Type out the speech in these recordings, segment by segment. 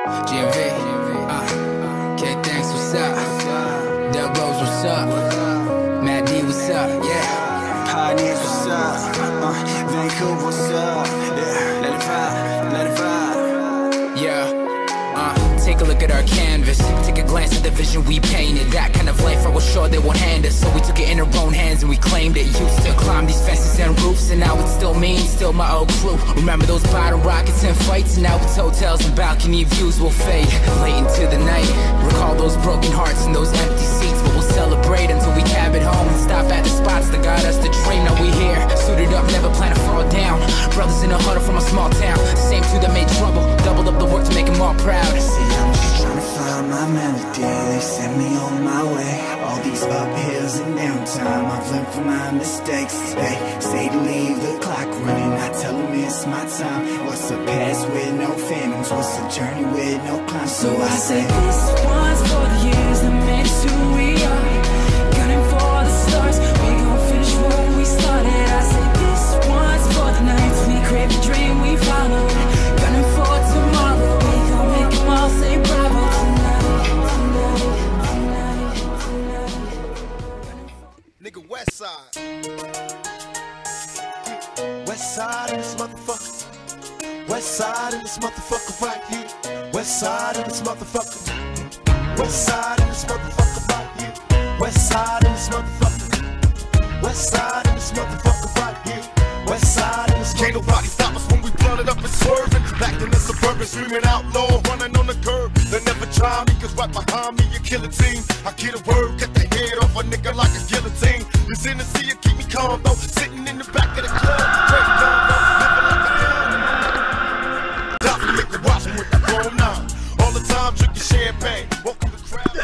GMV, K-Thanks, what's up? Doug Rose, what's up? Matt D, what's up? Yeah. Pioneers, what's up? Vancouver, what's up? Yeah, let it vibe, let it vibe. Yeah. Take a look at our canvas. Take a glance at the vision we painted. That kind of life I was sure they won't hand us. So we took it in our own hands and we claimed it. Used to climb these fences and roofs, and now it's still me, still my old crew. Remember those bottle rockets and fights, and now it's hotels and balcony views will fade late into the night. Recall those broken hearts and those empty seats, but we'll celebrate until we cab it home and stop at the spots that got us to dream. Now we here, suited up, never plan to fall down. Brothers in a huddle from a small town, same two that made trouble, doubled up the work to make them all proud. I'm just trying to find my melody. They sent me on my way. All these uphills and downtime, I've learned from my mistakes. They say to leave the clock running, I tell them it's my time. What's a past with no phantoms? What's a journey with no climb? So I say this one's for the years that made us who we are. Gunning for the stars, we gon' finish what we started. I say this one's for the nights we crave the dream we followed. Gunning for tomorrow, we gon' make them all say bravo tonight, tonight, tonight. Nigga, West Side. West Side in this motherfucker. West Side in this motherfucker right here. West Side in this motherfucker. West Side in this motherfucker right here. West Side in this motherfucker. West Side in this motherfucker right here. West Side in this motherfucker. Can't nobody stop us when we flooded up and swerving. Back in the suburban, screaming outlaw, running on the curb. They never try me, cause right behind me, you kill a team. I get a word, cut the head off a nigga like a guillotine. This Tennessee, you keep me calm though. Sitting in the back of the club, straight down though, living like a gun. Stop me, nigga, watch me with the chrome 9. All the time, drinking champagne, walking the crowd.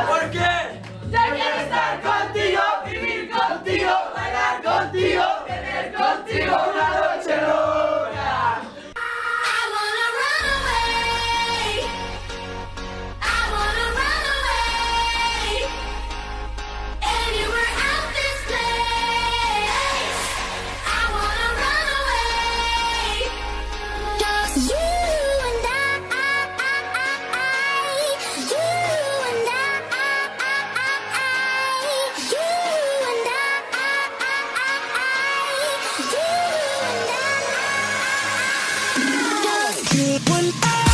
¿Por qué? Ya quiero estar contigo, vivir contigo, bailar contigo, tener contigo una noche loca. I wanna run away. I wanna run away. Anywhere out this place. I wanna run away. Just you and I, you and I, you and I, you and I. Just you and I.